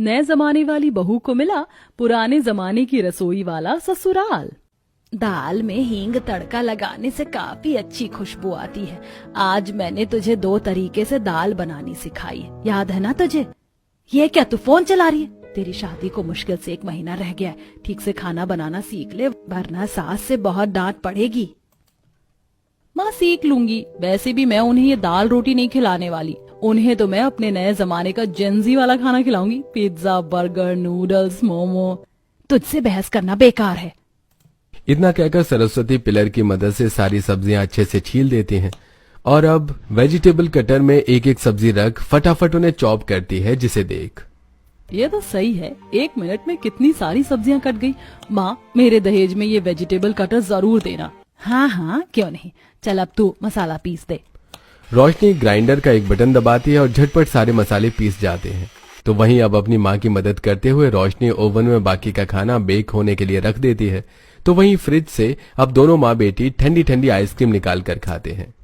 नए जमाने वाली बहू को मिला पुराने जमाने की रसोई वाला ससुराल। दाल में हींग तड़का लगाने से काफी अच्छी खुशबू आती है। आज मैंने तुझे 2 तरीके से दाल बनानी सिखाई है, याद है ना तुझे? ये क्या तू फोन चला रही है? तेरी शादी को मुश्किल से 1 महीना रह गया है। ठीक से खाना बनाना सीख ले, वरना सास से बहुत डांट पड़ेगी। माँ सीख लूंगी, वैसे भी मैं उन्हें ये दाल रोटी नहीं खिलाने वाली। उन्हें तो मैं अपने नए जमाने का जेंजी वाला खाना खिलाऊंगी, पिज्जा, बर्गर, नूडल्स, मोमो। तुझसे बहस करना बेकार है। इतना कहकर सरस्वती पिलर की मदद से सारी सब्जियां अच्छे से छील देती हैं और अब वेजिटेबल कटर में एक एक सब्जी रख फटाफट उन्हें चॉप करती है, जिसे देख। ये तो सही है, 1 मिनट में कितनी सारी सब्जियां कट गई। माँ, मेरे दहेज में ये वेजिटेबल कटर जरूर देना। हाँ हाँ, क्यों नहीं। चल अब तू मसाला पीस दे। रोशनी ग्राइंडर का एक बटन दबाती है और झटपट सारे मसाले पीस जाते हैं। तो वहीं अब अपनी माँ की मदद करते हुए रोशनी ओवन में बाकी का खाना बेक होने के लिए रख देती है। तो वहीं फ्रिज से अब दोनों माँ बेटी ठंडी ठंडी आइसक्रीम निकाल कर खाते हैं।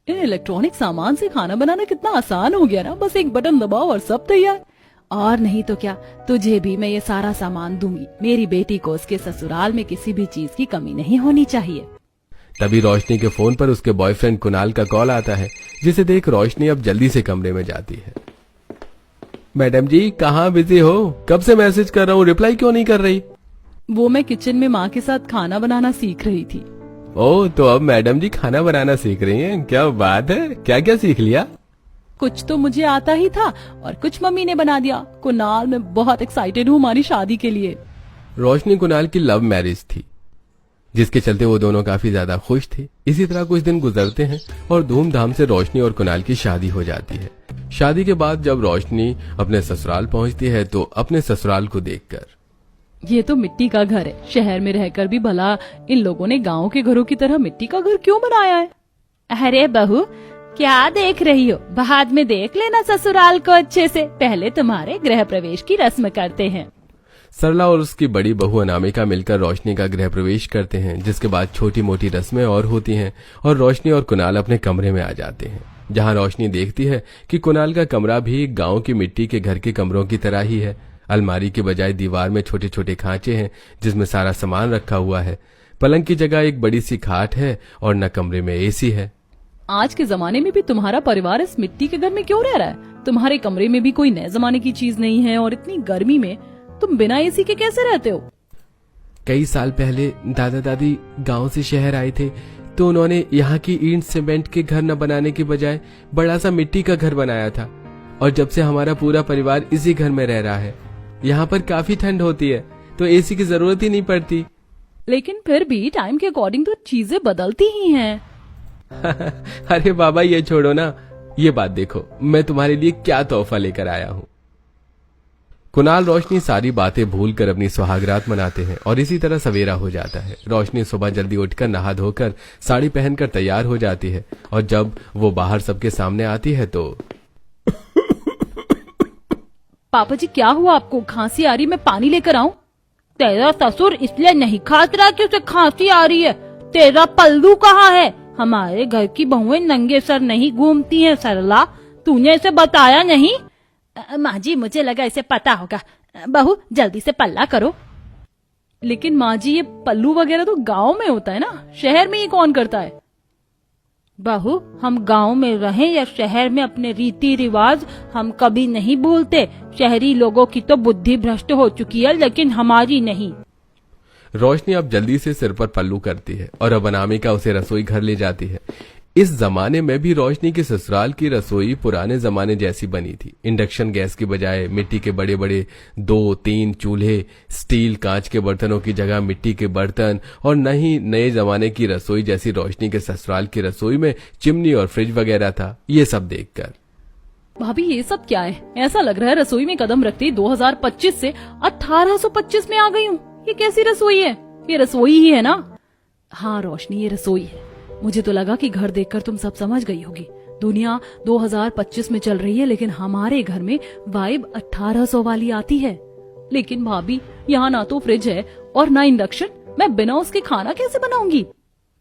इन इलेक्ट्रॉनिक सामान से खाना बनाना कितना आसान हो गया ना, बस एक बटन दबाओ और सब तैयार। और नहीं तो क्या, तुझे भी मैं ये सारा सामान दूंगी। मेरी बेटी को उसके ससुराल में किसी भी चीज की कमी नहीं होनी चाहिए। तभी रोशनी के फोन पर उसके बॉयफ्रेंड कुणाल का कॉल आता है, जिसे देख रोशनी अब जल्दी से कमरे में जाती है। मैडम जी, कहाँ बिजी हो? कब से मैसेज कर रहा हूँ, रिप्लाई क्यों नहीं कर रही? वो मैं किचन में माँ के साथ खाना बनाना सीख रही थी। ओह, तो अब मैडम जी खाना बनाना सीख रही हैं? क्या बात है, क्या क्या सीख लिया? कुछ तो मुझे आता ही था और कुछ मम्मी ने बना दिया। कुणाल, मैं बहुत एक्साइटेड हूँ हमारी शादी के लिए। रोशनी कुणाल की लव मैरिज थी, जिसके चलते वो दोनों काफी ज्यादा खुश थे। इसी तरह कुछ दिन गुजरते हैं और धूमधाम से रोशनी और कुणाल की शादी हो जाती है। शादी के बाद जब रोशनी अपने ससुराल पहुंचती है तो अपने ससुराल को देखकर, ये तो मिट्टी का घर है। शहर में रहकर भी भला इन लोगों ने गांव के घरों की तरह मिट्टी का घर क्यों बनाया है? अरे बहू, क्या देख रही हो? बाद में देख लेना ससुराल को अच्छे से। पहले तुम्हारे गृह प्रवेश की रस्म करते हैं। सरला और उसकी बड़ी बहू अनामिका मिलकर रोशनी का गृह प्रवेश करते हैं, जिसके बाद छोटी मोटी रस्में और होती हैं और रोशनी और कुणाल अपने कमरे में आ जाते हैं, जहां रोशनी देखती है कि कुणाल का कमरा भी गांव की मिट्टी के घर के कमरों की तरह ही है। अलमारी के बजाय दीवार में छोटे छोटे खांचे हैं, जिसमें सारा सामान रखा हुआ है। पलंग की जगह एक बड़ी सी खाट है और न कमरे में एसी है। आज के जमाने में भी तुम्हारा परिवार इस मिट्टी के घर में क्यों रह रहा है? तुम्हारे कमरे में भी कोई नए जमाने की चीज नहीं है और इतनी गर्मी में तुम बिना एसी के कैसे रहते हो? कई साल पहले दादा दादी गांव से शहर आए थे, तो उन्होंने यहाँ की ईंट सीमेंट के घर न बनाने के बजाय बड़ा सा मिट्टी का घर बनाया था। और जब से हमारा पूरा परिवार इसी घर में रह रहा है। यहाँ पर काफी ठंड होती है, तो एसी की जरूरत ही नहीं पड़ती। लेकिन फिर भी टाइम के अकॉर्डिंग तो चीजें बदलती ही हैं। अरे बाबा, ये छोड़ो ना, ये बात देखो, मैं तुम्हारे लिए क्या तोहफा लेकर आया हूँ। कुणाल रोशनी सारी बातें भूलकर अपनी सुहागरात मनाते हैं और इसी तरह सवेरा हो जाता है। रोशनी सुबह जल्दी उठकर नहा धोकर साड़ी पहनकर तैयार हो जाती है और जब वो बाहर सबके सामने आती है तो पापा जी, क्या हुआ आपको? खांसी आ रही, मैं पानी लेकर आऊं? तेरा ससुर इसलिए नहीं खास रहा कि उसे खांसी आ रही है। तेरा पल्लू कहाँ है? हमारे घर की बहुएं नंगे सर नहीं घूमती हैं सरला, तूने इसे बताया नहीं? माँ जी, मुझे लगा इसे पता होगा। बहू, जल्दी से पल्ला करो। लेकिन माँ जी, ये पल्लू वगैरह तो गांव में होता है ना, शहर में ये कौन करता है? बहू, हम गांव में रहें या शहर में, अपने रीति रिवाज हम कभी नहीं भूलते। शहरी लोगों की तो बुद्धि भ्रष्ट हो चुकी है, लेकिन हमारी नहीं। रोशनी अब जल्दी से सिर पर पल्लू करती है और अब अनामिका उसे रसोई घर ले जाती है। इस जमाने में भी रोशनी के ससुराल की रसोई पुराने जमाने जैसी बनी थी। इंडक्शन गैस की बजाय मिट्टी के बड़े बड़े 2-3 चूल्हे, स्टील कांच के बर्तनों की जगह मिट्टी के बर्तन, और न ही नए जमाने की रसोई जैसी रोशनी के ससुराल की रसोई में चिमनी और फ्रिज वगैरह था। ये सब देखकर, भाभी, ये सब क्या है? ऐसा लग रहा है रसोई में कदम रखते ही 2025 से 1825 में आ गई हूँ। ये कैसी रसोई है? ये रसोई ही है ना? हाँ रोशनी, ये रसोई है। मुझे तो लगा कि घर देखकर तुम सब समझ गई होगी। दुनिया 2025 में चल रही है, लेकिन हमारे घर में वाइब 1800 वाली आती है। लेकिन भाभी, यहाँ ना तो फ्रिज है और ना इंडक्शन। मैं बिना उसके खाना कैसे बनाऊंगी?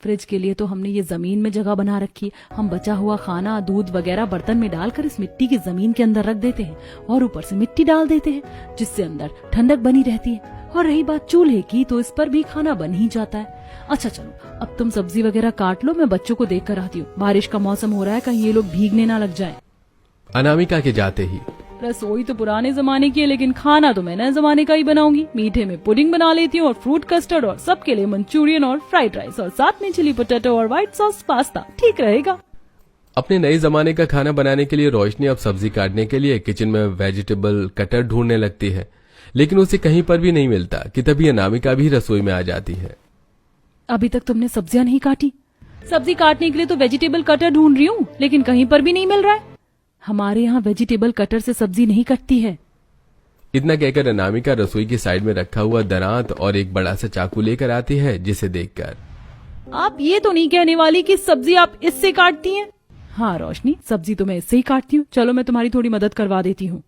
फ्रिज के लिए तो हमने ये जमीन में जगह बना रखी है। हम बचा हुआ खाना, दूध वगैरह बर्तन में डालकर इस मिट्टी की जमीन के अंदर रख देते हैं और ऊपर से मिट्टी डाल देते हैं, जिससे अंदर ठंडक बनी रहती है। और रही बात चूल्हे की, तो इस पर भी खाना बन ही जाता है। अच्छा चलो, अब तुम सब्जी वगैरह काट लो, मैं बच्चों को देख कर आती हूँ। बारिश का मौसम हो रहा है, कहीं ये लोग भीगने ना लग जाएं। अनामिका के जाते ही रसोई तो पुराने जमाने की है, लेकिन खाना तो मैं नए जमाने का ही बनाऊंगी। मीठे में पुडिंग बना लेती हूँ और फ्रूट कस्टर्ड, और सबके लिए मंचूरियन और फ्राइड राइस, और साथ में चिली पोटैटो और व्हाइट सॉस पास्ता। ठीक रहेगा। अपने नए जमाने का खाना बनाने के लिए रोशनी अब सब्जी काटने के लिए किचन में वेजिटेबल कटर ढूंढने लगती है, लेकिन उसे कहीं पर भी नहीं मिलता कि तभी अनामिका भी रसोई में आ जाती है। अभी तक तुमने सब्जियां नहीं काटी? सब्जी काटने के लिए तो वेजिटेबल कटर ढूंढ रही हूँ, लेकिन कहीं पर भी नहीं मिल रहा है। हमारे यहाँ वेजिटेबल कटर से सब्जी नहीं कटती है। इतना कहकर अनामिका रसोई की साइड में रखा हुआ दरांत और एक बड़ा सा चाकू लेकर आती है, जिसे देखकर आप ये तो नहीं कहने वाली कि सब्जी आप इससे काटती हैं? हाँ रोशनी, सब्जी तो मैं इससे ही काटती हूँ। चलो मैं तुम्हारी थोड़ी मदद करवा देती हूँ।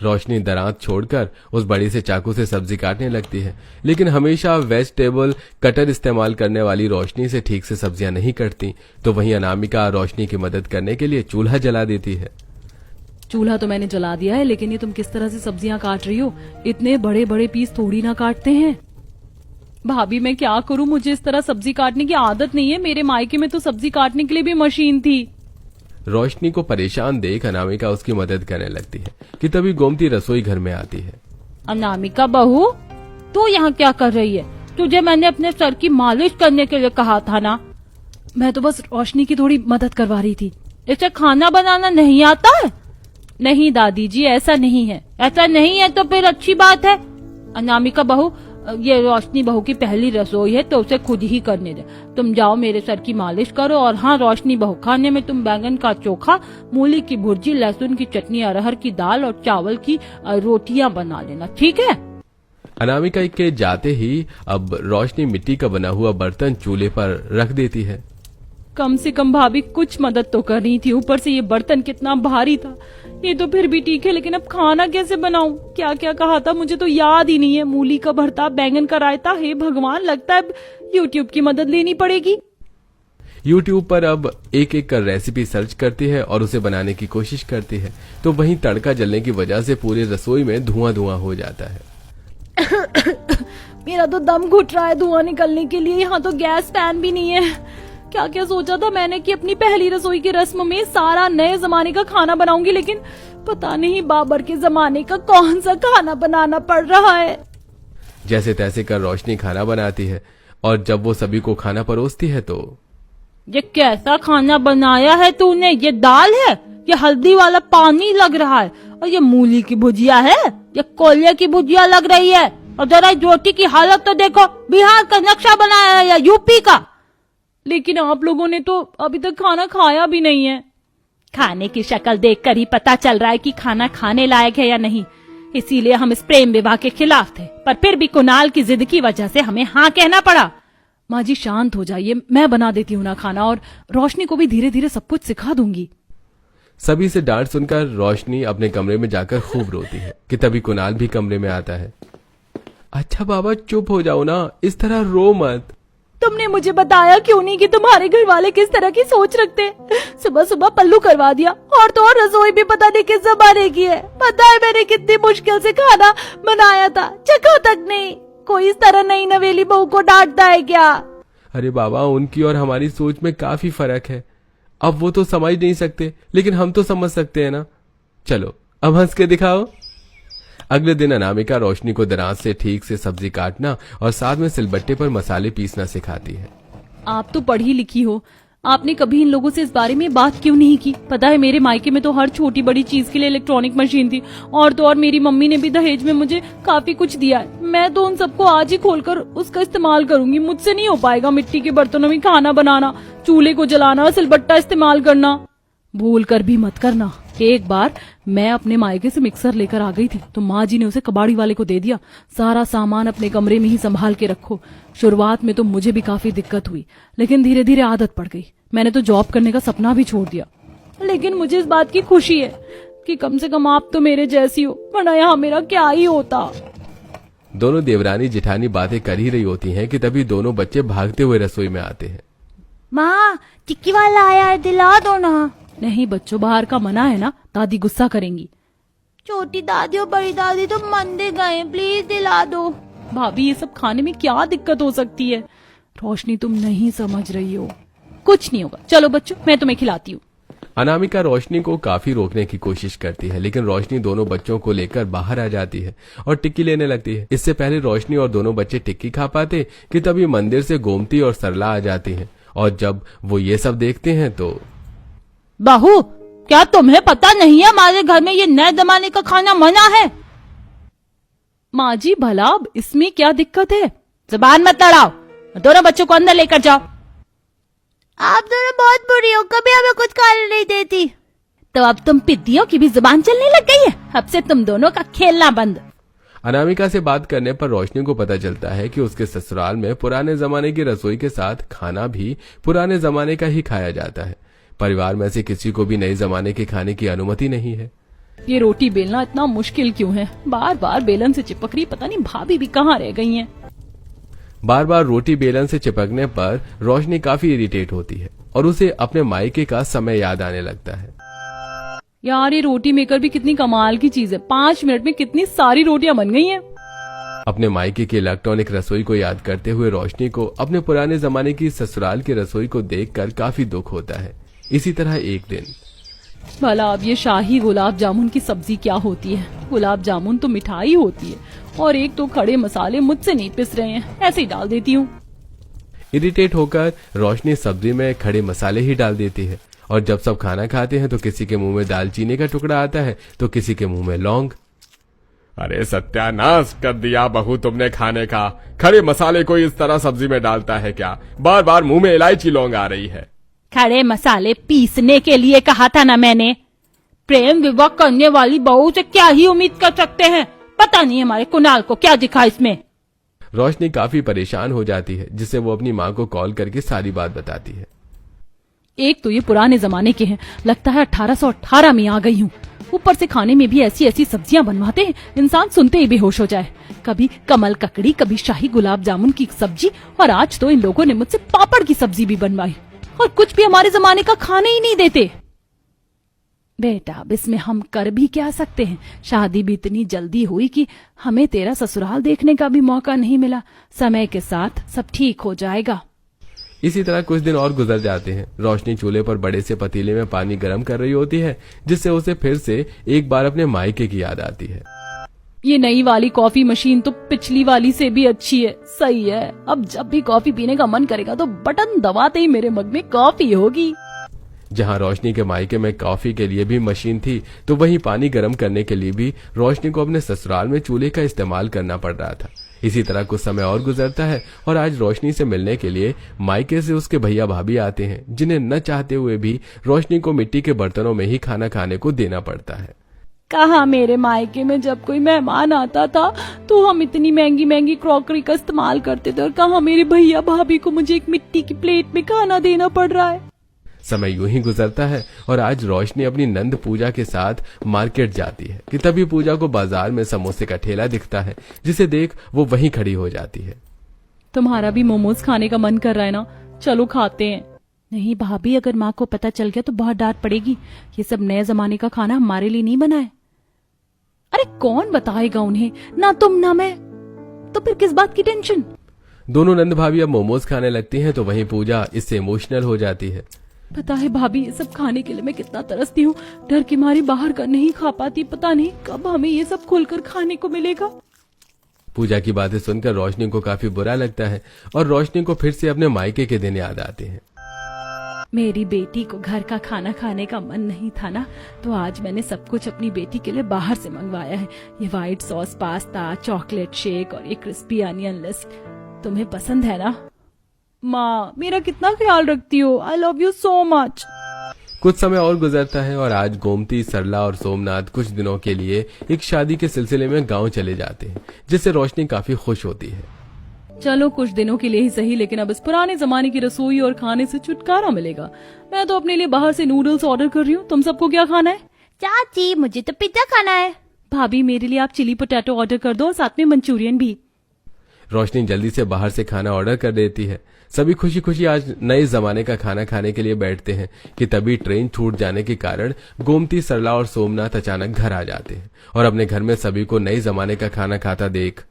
रोशनी दरांत छोड़कर उस बड़े से चाकू से सब्जी काटने लगती है, लेकिन हमेशा वेजिटेबल कटर इस्तेमाल करने वाली रोशनी से ठीक से सब्जियां नहीं कटती। तो वहीं अनामिका रोशनी की मदद करने के लिए चूल्हा जला देती है। चूल्हा तो मैंने जला दिया है, लेकिन ये तुम किस तरह से सब्जियां काट रही हो? इतने बड़े बड़े पीस थोड़ी ना काटते हैं। भाभी मैं क्या करूं, मुझे इस तरह सब्जी काटने की आदत नहीं है। मेरे मायके में तो सब्जी काटने के लिए भी मशीन थी। रोशनी को परेशान देख अनामिका उसकी मदद करने लगती है कि तभी गोमती रसोई घर में आती है। अनामिका बहू, तू यहाँ क्या कर रही है? तुझे मैंने अपने सर की मालिश करने के लिए कहा था ना। मैं तो बस रोशनी की थोड़ी मदद करवा रही थी। इसे खाना बनाना नहीं आता है? नहीं दादी जी, ऐसा नहीं है। ऐसा नहीं है तो फिर अच्छी बात है। अनामिका बहू, ये रोशनी बहू की पहली रसोई है, तो उसे खुद ही करने दे। तुम जाओ मेरे सर की मालिश करो। और हाँ रोशनी बहू, खाने में तुम बैंगन का चोखा, मूली की भुर्जी, लहसुन की चटनी, अरहर की दाल और चावल की रोटियां बना लेना, ठीक है? अनामिका के जाते ही अब रोशनी मिट्टी का बना हुआ बर्तन चूल्हे पर रख देती है। कम से कम भाभी कुछ मदद तो कर रही थी। ऊपर से ये बर्तन कितना भारी था। ये तो फिर भी ठीक है, लेकिन अब खाना कैसे बनाऊं? क्या क्या कहा था मुझे तो याद ही नहीं है। मूली का भरता, बैंगन का रायता। हे भगवान, लगता है अब यूट्यूब की मदद लेनी पड़ेगी। यूट्यूब पर अब एक एक कर रेसिपी सर्च करती है और उसे बनाने की कोशिश करती है। तो वहीं तड़का जलने की वजह से पूरे रसोई में धुआं धुआं हो जाता है। मेरा तो दम घुट रहा है धुआं निकलने के लिए। यहाँ तो गैस फैन भी नहीं है। क्या क्या सोचा था मैंने कि अपनी पहली रसोई की रस्म में सारा नए जमाने का खाना बनाऊंगी, लेकिन पता नहीं बाबर के जमाने का कौन सा खाना बनाना पड़ रहा है। जैसे तैसे कर रोशनी खाना बनाती है, और जब वो सभी को खाना परोसती है तो ये कैसा खाना बनाया है तूने? ये दाल है, ये हल्दी वाला पानी लग रहा है, और ये मूली की भुजिया है, ये कोयले की भुजिया लग रही है। और जरा रोटी की हालत तो देखो, बिहार का नक्शा बनाया है या यूपी का। लेकिन आप लोगों ने तो अभी तक खाना खाया भी नहीं है। खाने की शक्ल देखकर ही पता चल रहा है कि खाना खाने लायक है या नहीं। इसीलिए हम इस प्रेम विवाह के खिलाफ थे, पर फिर भी कुणाल की जिद की वजह से हमें हाँ कहना पड़ा। माँ जी शांत हो जाइए, मैं बना देती हूँ ना खाना, और रोशनी को भी धीरे धीरे सब कुछ सिखा दूंगी। सभी से डांट सुनकर रोशनी अपने कमरे में जाकर खूब रोती है कि तभी कुणाल भी कमरे में आता है। अच्छा बाबा चुप हो जाओ ना, इस तरह रो मत। तुमने मुझे बताया क्यों नहीं कि तुम्हारे घर वाले किस तरह की सोच रखते हैं? सुबह सुबह पल्लू करवा दिया, और तो और रसोई भी पता नहीं किस जमाने की है। पता है मैंने कितनी मुश्किल से खाना बनाया था, चखा तक नहीं। कोई इस तरह नई नवेली बहू को डांटता है क्या? अरे बाबा, उनकी और हमारी सोच में काफी फर्क है। अब वो तो समझ नहीं सकते, लेकिन हम तो समझ सकते हैं ना। चलो अब हंस के दिखाओ। अगले दिन अनामिका रोशनी को दराज से ठीक से सब्जी काटना और साथ में सिलबट्टे पर मसाले पीसना सिखाती है। आप तो पढ़ी लिखी हो, आपने कभी इन लोगों से इस बारे में बात क्यों नहीं की? पता है मेरे मायके में तो हर छोटी बड़ी चीज के लिए इलेक्ट्रॉनिक मशीन थी, और तो और मेरी मम्मी ने भी दहेज में मुझे काफी कुछ दिया है। मैं तो उन सबको आज ही खोलकर उसका इस्तेमाल करूंगी। मुझसे नहीं हो पाएगा मिट्टी के बर्तनों में खाना बनाना, चूल्हे को जलाना, सिलबट्टा इस्तेमाल करना। भूल कर भी मत करना। एक बार मैं अपने मायके से मिक्सर लेकर आ गई थी, तो माँ जी ने उसे कबाड़ी वाले को दे दिया। सारा सामान अपने कमरे में ही संभाल के रखो। शुरुआत में तो मुझे भी काफी दिक्कत हुई, लेकिन धीरे धीरे आदत पड़ गई। मैंने तो जॉब करने का सपना भी छोड़ दिया। लेकिन मुझे इस बात की खुशी है कि कम से कम आप तो मेरे जैसी हो, वरना यहाँ मेरा क्या ही होता। दोनों देवरानी जेठानी बातें कर ही रही होती हैं कि तभी दोनों बच्चे भागते हुए रसोई में आते हैं। माँ, टिक्की वाला आया है, दिला दो ना। नहीं बच्चों, बाहर का मना है ना, दादी गुस्सा करेंगी। छोटी दादी और बड़ी दादी तो मंदिर गए, प्लीज दिला दो। भाभी, ये सब खाने में क्या दिक्कत हो सकती है? रोशनी, तुम नहीं समझ रही हो। कुछ नहीं होगा, चलो बच्चों, मैं तुम्हें खिलाती हूँ। अनामिका रोशनी को काफी रोकने की कोशिश करती है, लेकिन रोशनी दोनों बच्चों को लेकर बाहर आ जाती है और टिक्की लेने लगती है। इससे पहले रोशनी और दोनों बच्चे टिक्की खा पाते कि तभी मंदिर से गोमती और सरला आ जाती हैं, और जब वो ये सब देखते हैं तो बहू, क्या तुम्हें पता नहीं है हमारे घर में ये नए जमाने का खाना मना है? माँ जी, भला अब इसमें क्या दिक्कत है? जुबान मत लड़ाओ, दोनों बच्चों को अंदर लेकर जाओ। आप दोनों बहुत बुरी हो, कभी हमें कुछ खाने नहीं देती। तो अब तुम पिद्दियों की भी जुबान चलने लग गई है। अब से तुम दोनों का खेलना बंद। अनामिका से बात करने पर रोशनी को पता चलता है कि उसके ससुराल में पुराने जमाने की रसोई के साथ खाना भी पुराने जमाने का ही खाया जाता है। परिवार में से किसी को भी नए जमाने के खाने की अनुमति नहीं है। ये रोटी बेलना इतना मुश्किल क्यों है? बार बार बेलन से चिपक रही, पता नहीं भाभी भी कहाँ रह गई हैं। बार बार रोटी बेलन से चिपकने पर रोशनी काफी इरिटेट होती है और उसे अपने मायके का समय याद आने लगता है। यार, ये रोटी मेकर भी कितनी कमाल की चीज है। 5 मिनट में कितनी सारी रोटियां बन गई हैं। अपने मायके की इलेक्ट्रॉनिक रसोई को याद करते हुए रोशनी को अपने पुराने जमाने की ससुराल की रसोई को देखकर काफी दुख होता है। इसी तरह एक दिन, भला अब ये शाही गुलाब जामुन की सब्जी क्या होती है? गुलाब जामुन तो मिठाई होती है, और एक तो खड़े मसाले मुझसे नहीं पिस रहे हैं, ऐसे ही डाल देती हूँ। इरिटेट होकर रोशनी सब्जी में खड़े मसाले ही डाल देती है, और जब सब खाना खाते हैं तो किसी के मुंह में दालचीनी का टुकड़ा आता है तो किसी के मुंह में लौंग। अरे सत्यानाश कर दिया बहू तुमने खाने का। खड़े मसाले को इस तरह सब्जी में डालता है क्या? बार बार मुंह में इलायची लौंग आ रही है। खड़े मसाले पीसने के लिए कहा था ना मैंने। प्रेम विवाह करने वाली बहू से क्या ही उम्मीद कर सकते हैं? पता नहीं हमारे कुणाल को क्या दिखा इसमें। रोशनी काफी परेशान हो जाती है, जिससे वो अपनी माँ को कॉल करके सारी बात बताती है। एक तो ये पुराने जमाने के हैं, लगता है 1818 में आ गई हूँ। ऊपर से खाने में भी ऐसी ऐसी सब्जियां बनवाते हैं, इंसान सुनते ही बेहोश हो जाए। कभी कमल ककड़ी, कभी शाही गुलाब जामुन की सब्जी, और आज तो इन लोगों ने मुझसे पापड़ की सब्जी भी बनवाई, और कुछ भी हमारे जमाने का खाने ही नहीं देते। बेटा, अब इसमें हम कर भी क्या सकते हैं? शादी भी इतनी जल्दी हुई कि हमें तेरा ससुराल देखने का भी मौका नहीं मिला। समय के साथ सब ठीक हो जाएगा। इसी तरह कुछ दिन और गुजर जाते हैं। रोशनी चूल्हे पर बड़े से पतीले में पानी गर्म कर रही होती है, जिससे उसे फिर से एक बार अपने मायके की याद आती है। ये नई वाली कॉफी मशीन तो पिछली वाली से भी अच्छी है। सही है, अब जब भी कॉफी पीने का मन करेगा तो बटन दबाते ही मेरे मग में कॉफी होगी। जहां रोशनी के मायके में कॉफी के लिए भी मशीन थी, तो वहीं पानी गर्म करने के लिए भी रोशनी को अपने ससुराल में चूल्हे का इस्तेमाल करना पड़ रहा था। इसी तरह कुछ समय और गुजरता है और आज रोशनी से मिलने के लिए मायके से उसके भैया भाभी आते हैं, जिन्हें न चाहते हुए भी रोशनी को मिट्टी के बर्तनों में ही खाना खाने को देना पड़ता है। कहा मेरे मायके में जब कोई मेहमान आता था तो हम इतनी महंगी महंगी क्रॉकरी का इस्तेमाल करते थे, और कहा मेरे भैया भाभी को मुझे एक मिट्टी की प्लेट में खाना देना पड़ रहा है। समय यूं ही गुजरता है और आज रोशनी अपनी नंद पूजा के साथ मार्केट जाती है कि तभी पूजा को बाजार में समोसे का ठेला दिखता है, जिसे देख वो वहीं खड़ी हो जाती है। तुम्हारा भी मोमोज खाने का मन कर रहा है ना? चलो खाते हैं। नहीं भाभी, अगर माँ को पता चल गया तो बहुत डांट पड़ेगी। ये सब नए जमाने का खाना हमारे लिए नहीं बना है। अरे कौन बताएगा उन्हें? ना तुम ना मैं, तो फिर किस बात की टेंशन? दोनों नंद भाभी अब मोमोज खाने लगती हैं, तो वहीं पूजा इससे इमोशनल हो जाती है। पता है भाभी, ये सब खाने के लिए मैं कितना तरसती हूँ। डर की मारी बाहर का नहीं खा पाती। पता नहीं कब हमें ये सब खुलकर खाने को मिलेगा। पूजा की बातें सुनकर रोशनी को काफी बुरा लगता है और रोशनी को फिर से अपने मायके के दिन याद आते हैं। मेरी बेटी को घर का खाना खाने का मन नहीं था ना, तो आज मैंने सब कुछ अपनी बेटी के लिए बाहर से मंगवाया है। ये white sauce pasta, chocolate shake और ये क्रिस्पी अनियन लिस्ट। तुम्हें पसंद है ना? माँ, मेरा कितना ख्याल रखती हो। I love you so much. कुछ समय और गुजरता है और आज गोमती, सरला और सोमनाथ कुछ दिनों के लिए एक शादी के सिलसिले में गांव चले जाते हैं, जिससे रोशनी काफी खुश होती है। चलो कुछ दिनों के लिए ही सही, लेकिन अब इस पुराने जमाने की रसोई और खाने से छुटकारा मिलेगा। मैं तो अपने लिए बाहर से नूडल्स ऑर्डर कर रही हूँ। तुम सबको क्या खाना है? चाची, मुझे तो पिज्जा खाना है। भाभी मेरे लिए आप चिली पोटैटो ऑर्डर कर दो और साथ में मंचूरियन भी। रोशनी जल्दी से बाहर से खाना ऑर्डर कर देती है। सभी खुशी खुशी आज नए जमाने का खाना खाने के लिए बैठते हैं कि तभी ट्रेन छूट जाने के कारण गोमती, सरला और सोमनाथ अचानक घर आ जाते हैं और अपने घर में सभी को नए जमाने का खाना खाता देख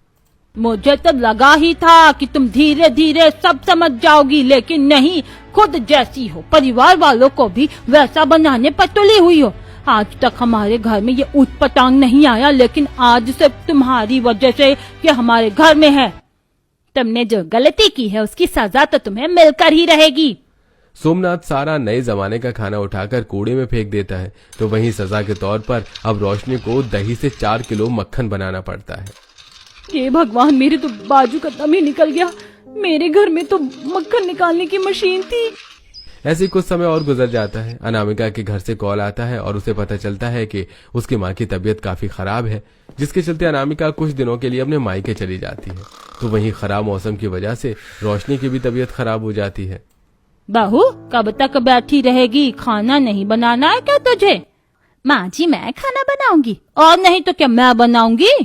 मुझे तो लगा ही था कि तुम धीरे धीरे सब समझ जाओगी, लेकिन नहीं, खुद जैसी हो परिवार वालों को भी वैसा बनाने पर तुली हुई हो। आज तक हमारे घर में ये ऊटपटांग नहीं आया, लेकिन आज से तुम्हारी वजह से ये हमारे घर में है। तुमने जो गलती की है उसकी सजा तो तुम्हें मिलकर ही रहेगी। सोमनाथ सारा नए जमाने का खाना उठाकर कूड़े में फेंक देता है, तो वहीं सजा के तौर पर अब रोशनी को दही से 4 किलो मक्खन बनाना पड़ता है। ये भगवान, मेरे तो बाजू का दम ही निकल गया। मेरे घर में तो मक्खन निकालने की मशीन थी। ऐसे ही कुछ समय और गुजर जाता है। अनामिका के घर से कॉल आता है और उसे पता चलता है कि उसकी माँ की तबीयत काफी खराब है, जिसके चलते अनामिका कुछ दिनों के लिए अपने मायके चली जाती है। तो वहीं खराब मौसम की वजह से रोशनी की भी तबीयत खराब हो जाती है। बहू, कब तक बैठी रहेगी? खाना नहीं बनाना है क्या तुझे? माँ जी, मैं खाना बनाऊंगी। और नहीं तो क्या मैं बनाऊंगी?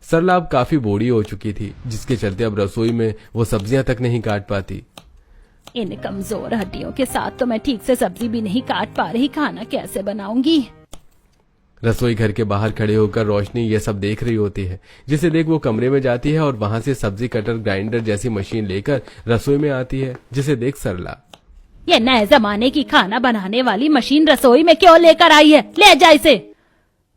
सरला अब काफी बूढ़ी हो चुकी थी, जिसके चलते अब रसोई में वो सब्जियां तक नहीं काट पाती। इन कमजोर हड्डियों के साथ तो मैं ठीक से सब्जी भी नहीं काट पा रही, खाना कैसे बनाऊंगी? रसोई घर के बाहर खड़े होकर रोशनी ये सब देख रही होती है, जिसे देख वो कमरे में जाती है और वहां से सब्जी कटर, ग्राइंडर जैसी मशीन लेकर रसोई में आती है, जिसे देख सरला, ये नए जमाने की खाना बनाने वाली मशीन रसोई में क्यों लेकर आई है? ले जा इसे।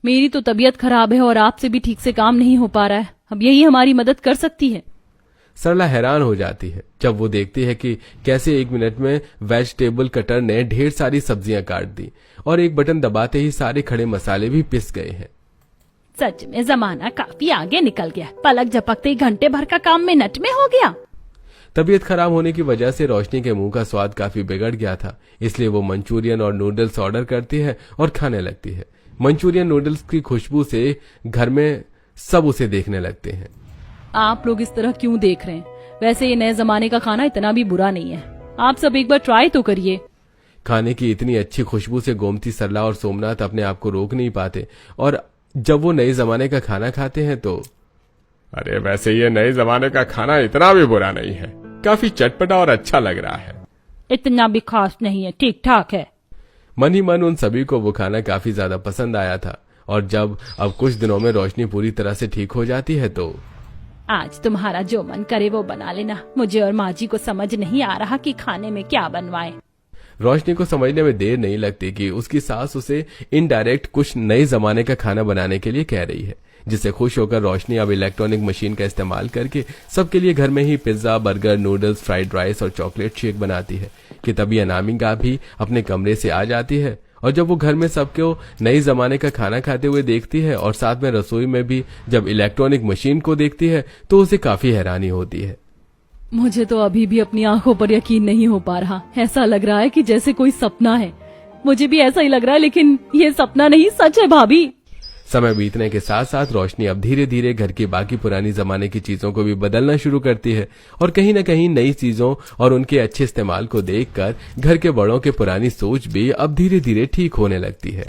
मेरी तो तबीयत खराब है और आपसे भी ठीक से काम नहीं हो पा रहा है, अब यही हमारी मदद कर सकती है। सरला हैरान हो जाती है जब वो देखती है कि कैसे 1 मिनट में वेजिटेबल कटर ने ढेर सारी सब्जियां काट दी और एक बटन दबाते ही सारे खड़े मसाले भी पिस गए हैं। सच में जमाना काफी आगे निकल गया। पलक झपकते ही घंटे भर का काम मिनट में हो गया। तबीयत खराब होने की वजह से रोशनी के मुंह का स्वाद काफी बिगड़ गया था, इसलिए वो मंचूरियन और नूडल्स ऑर्डर करती है और खाने लगती है। मंचूरियन नूडल्स की खुशबू से घर में सब उसे देखने लगते हैं। आप लोग इस तरह क्यों देख रहे हैं? वैसे ये नए जमाने का खाना इतना भी बुरा नहीं है, आप सब एक बार ट्राई तो करिए। खाने की इतनी अच्छी खुशबू से गोमती, सरला और सोमनाथ अपने आप को रोक नहीं पाते और जब वो नए जमाने का खाना खाते हैं तो अरे वैसे ये नए जमाने का खाना इतना भी बुरा नहीं है, काफी चटपटा और अच्छा लग रहा है। इतना भी खास नहीं है, ठीक ठाक है। मन ही मन उन सभी को वो खाना काफी ज्यादा पसंद आया था और जब अब कुछ दिनों में रोशनी पूरी तरह से ठीक हो जाती है तो आज तुम्हारा जो मन करे वो बना लेना। मुझे और माँ जी को समझ नहीं आ रहा कि खाने में क्या बनवाएं। रोशनी को समझने में देर नहीं लगती कि उसकी सास उसे इनडायरेक्ट कुछ नए जमाने का खाना बनाने के लिए कह रही है, जिससे खुश होकर रोशनी अब इलेक्ट्रॉनिक मशीन का इस्तेमाल करके सबके लिए घर में ही pizza, burger, noodles, fried rice और चॉकलेट शेक बनाती है कि तभी अनामिका भी अपने कमरे से आ जाती है और जब वो घर में सबको नए जमाने का खाना खाते हुए देखती है और साथ में रसोई में भी जब इलेक्ट्रॉनिक मशीन को देखती है तो उसे काफी हैरानी होती है। मुझे तो अभी भी अपनी आंखों पर यकीन नहीं हो पा रहा। ऐसा लग रहा है कि जैसे कोई सपना है। मुझे भी ऐसा ही लग रहा है, लेकिन ये सपना नहीं, सच है भाभी। समय बीतने के साथ साथ रोशनी अब धीरे धीरे घर की बाकी पुरानी जमाने की चीजों को भी बदलना शुरू करती है और कहीं न कहीं नई चीजों और उनके अच्छे इस्तेमाल को देखकर घर के बड़ों के पुरानी सोच भी अब धीरे धीरे ठीक होने लगती है।